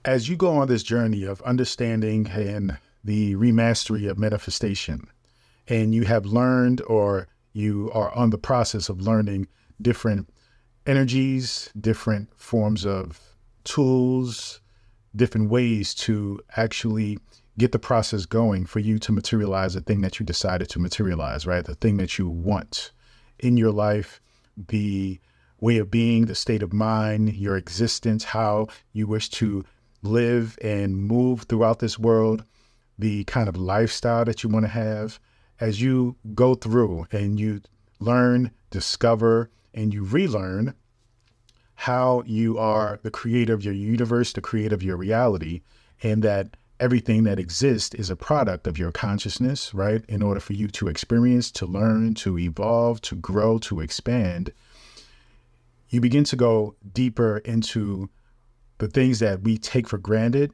As you go on this journey of understanding and the remastery of manifestation, and you have learned or you are on the process of learning different energies, different forms of tools, different ways to actually get the process going for you to materialize the thing that you decided to materialize, right? The thing that you want in your life, the way of being, the state of mind, your existence, how you wish to live and move throughout this world, the kind of lifestyle that you want to have. As you go through and you learn, discover, and you relearn how you are the creator of your universe, the creator of your reality, and that everything that exists is a product of your consciousness, right? In order for you to experience, to learn, to evolve, to grow, to expand, you begin to go deeper into the things that we take for granted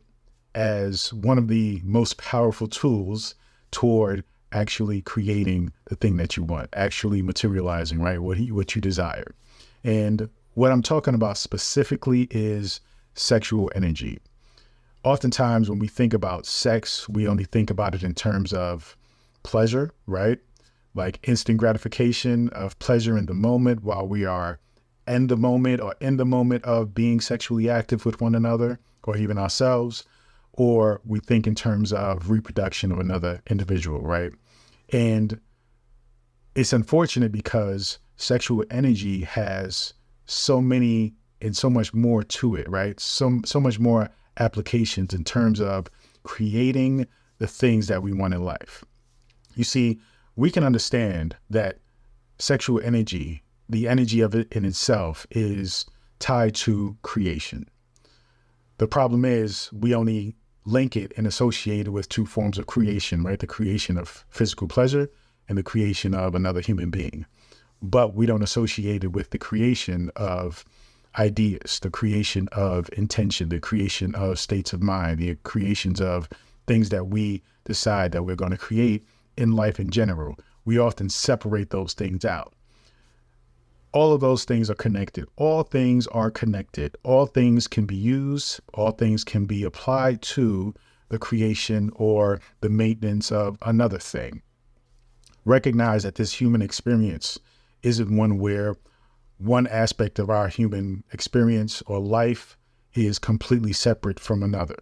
as one of the most powerful tools toward actually creating the thing that you want, actually materializing, right? What you desire. And what I'm talking about specifically is sexual energy. Oftentimes when we think about sex, we only think about it in terms of pleasure, right? Like instant gratification of pleasure in the moment while we are in the moment or in the moment of being sexually active with one another or even ourselves, or we think in terms of reproduction of another individual, right? And it's unfortunate because sexual energy has so many and so much more to it, right? So much more applications in terms of creating the things that we want in life. You see, we can understand that sexual energy, the energy of it in itself, is tied to creation. The problem is we only link it and associate it with two forms of creation, right? The creation of physical pleasure and the creation of another human being. But we don't associate it with the creation of ideas, the creation of intention, the creation of states of mind, the creations of things that we decide that we're going to create in life in general. We often separate those things out. All of those things are connected. All things are connected. All things can be used. All things can be applied to the creation or the maintenance of another thing. Recognize that this human experience isn't one where one aspect of our human experience or life is completely separate from another.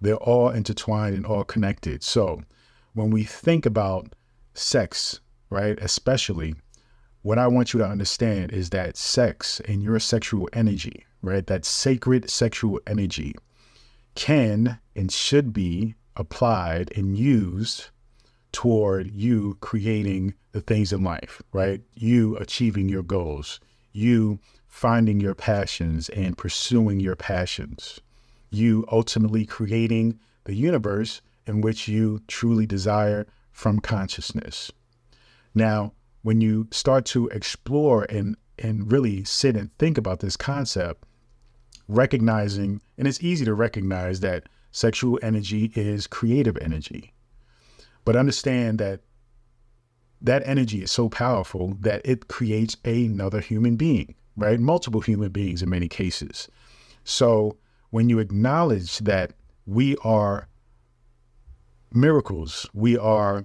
They're all intertwined and all connected. So when we think about sex, right, especially, what I want you to understand is that sex and your sexual energy, right, that sacred sexual energy can and should be applied and used toward you creating the things in life, right? You achieving your goals, you finding your passions and pursuing your passions, you ultimately creating the universe in which you truly desire from consciousness. Now, when you start to explore and really sit and think about this concept, recognizing, and it's easy to recognize that sexual energy is creative energy, but understand that that energy is so powerful that it creates another human being, right? Multiple human beings in many cases. So when you acknowledge that we are miracles, we are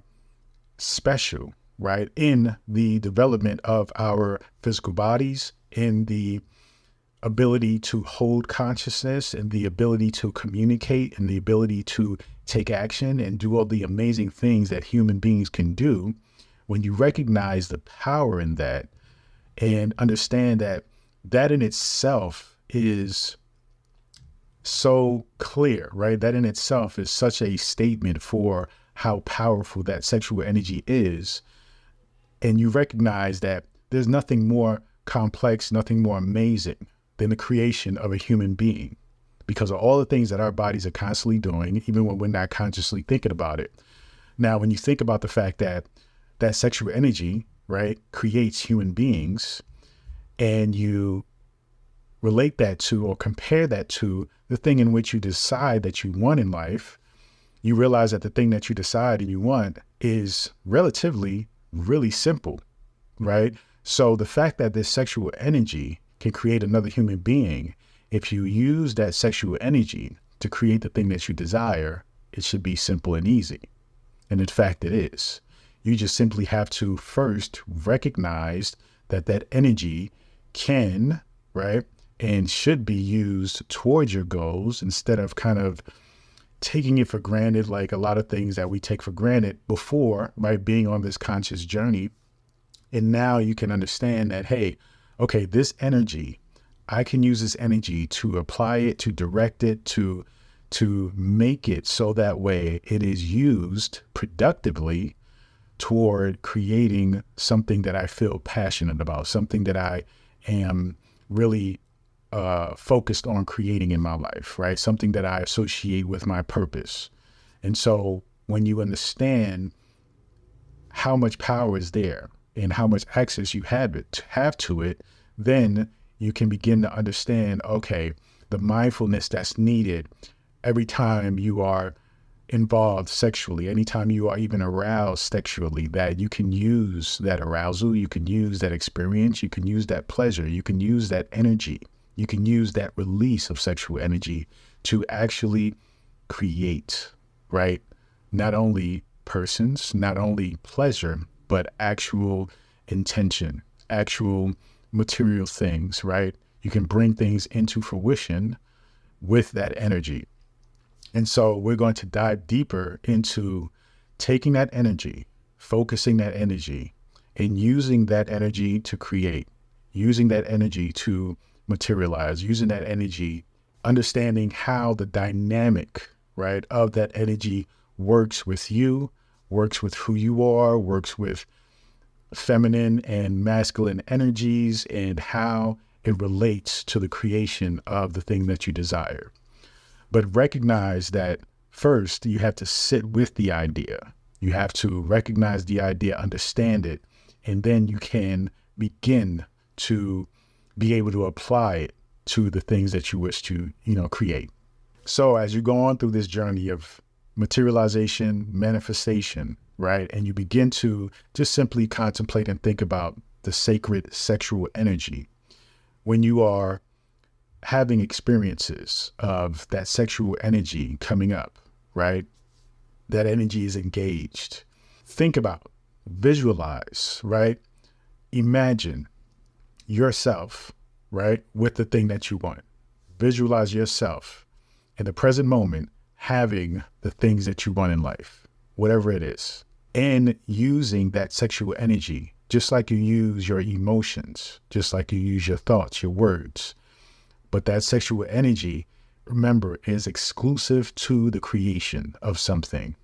special, right? In the development of our physical bodies, in the ability to hold consciousness and the ability to communicate and the ability to take action and do all the amazing things that human beings can do. When you recognize the power in that and understand that that in itself is so clear, right? That in itself is such a statement for how powerful that sexual energy is. And you recognize that there's nothing more complex, nothing more amazing than the creation of a human being, because of all the things that our bodies are constantly doing, even when we're not consciously thinking about it. Now, when you think about the fact that that sexual energy, right, creates human beings, and you relate that to or compare that to the thing in which you decide that you want in life, you realize that the thing that you decide and you want is relatively really simple, right? So the fact that this sexual energy can create another human being, if you use that sexual energy to create the thing that you desire, it should be simple and easy. And in fact, it is. You just simply have to first recognize that that energy can, right, and should be used towards your goals instead of kind of taking it for granted, like a lot of things that we take for granted before, by being on this conscious journey. And now you can understand that, hey, okay, this energy, I can use this energy to apply it, to direct it, to make it so that way it is used productively toward creating something that I feel passionate about, something that I am really focused on creating in my life, right? Something that I associate with my purpose. And so when you understand how much power is there and how much access you have to it, then you can begin to understand, okay, the mindfulness that's needed every time you are involved sexually, anytime you are even aroused sexually, that you can use that arousal, you can use that experience, you can use that pleasure, you can use that energy, you can use that release of sexual energy to actually create, right? Not only persons, not only pleasure, but actual intention, actual material things, right? You can bring things into fruition with that energy. And so we're going to dive deeper into taking that energy, focusing that energy, and using that energy to create, using that energy to materialize, using that energy, understanding how the dynamic, right, of that energy works with you, works with who you are, works with feminine and masculine energies, and how it relates to the creation of the thing that you desire. But recognize that first you have to sit with the idea. You have to recognize the idea, understand it, and then you can begin to be able to apply it to the things that you wish to, create. So as you go on through this journey of materialization, manifestation, right, and you begin to just simply contemplate and think about the sacred sexual energy, when you are having experiences of that sexual energy coming up, right? That energy is engaged. Think about, visualize, right? Imagine yourself, right, with the thing that you want. Visualize yourself in the present moment having the things that you want in life, whatever it is, and using that sexual energy, just like you use your emotions, just like you use your thoughts, your words. But that sexual energy, remember, is exclusive to the creation of something.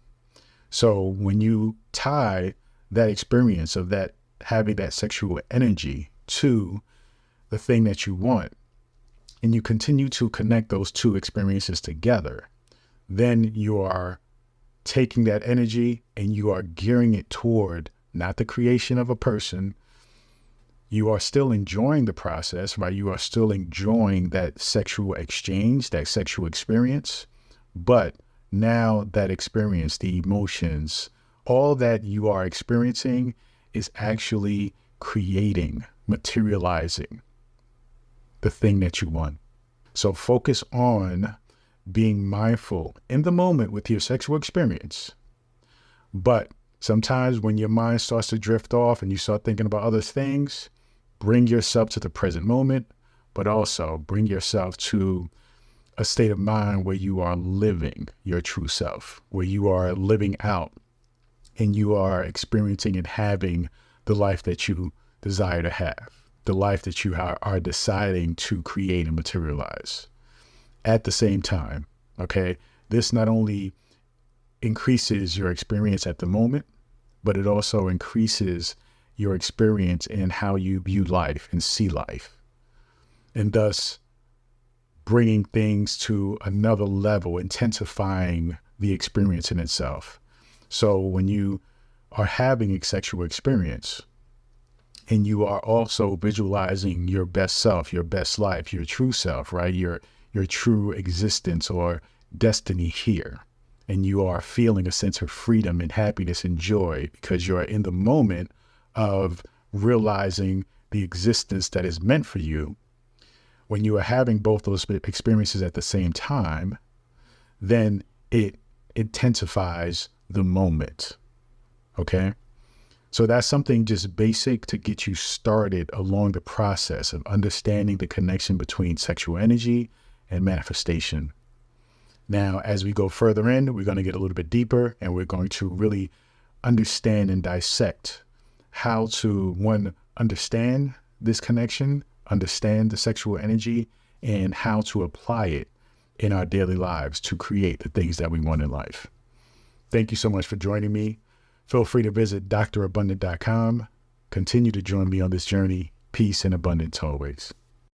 So when you tie that experience of that, having that sexual energy to the thing that you want, and you continue to connect those two experiences together, then you are taking that energy and you are gearing it toward not the creation of a person. You are still enjoying the process, right? You are still enjoying that sexual exchange, that sexual experience. But now that experience, the emotions, all that you are experiencing is actually creating, materializing the thing that you want. So focus on being mindful in the moment with your sexual experience. But sometimes when your mind starts to drift off and you start thinking about other things, bring yourself to the present moment, but also bring yourself to a state of mind where you are living your true self, where you are living out and you are experiencing and having the life that you desire to have, the life that you are deciding to create and materialize. At the same time, okay, this not only increases your experience at the moment, but it also increases your experience in how you view life and see life, and thus bringing things to another level, intensifying the experience in itself. So when you are having a sexual experience and you are also visualizing your best self, your best life, your true self, right? Your true existence or destiny here. And you are feeling a sense of freedom and happiness and joy because you're in the moment of realizing the existence that is meant for you. When you are having both those experiences at the same time, then it intensifies the moment. Okay. So that's something just basic to get you started along the process of understanding the connection between sexual energy and manifestation. Now, as we go further in, we're going to get a little bit deeper, and we're going to really understand and dissect how to, one, understand this connection, understand the sexual energy, and how to apply it in our daily lives to create the things that we want in life. Thank you so much for joining me. Feel free to visit drabundant.com. Continue to join me on this journey. Peace and abundance always.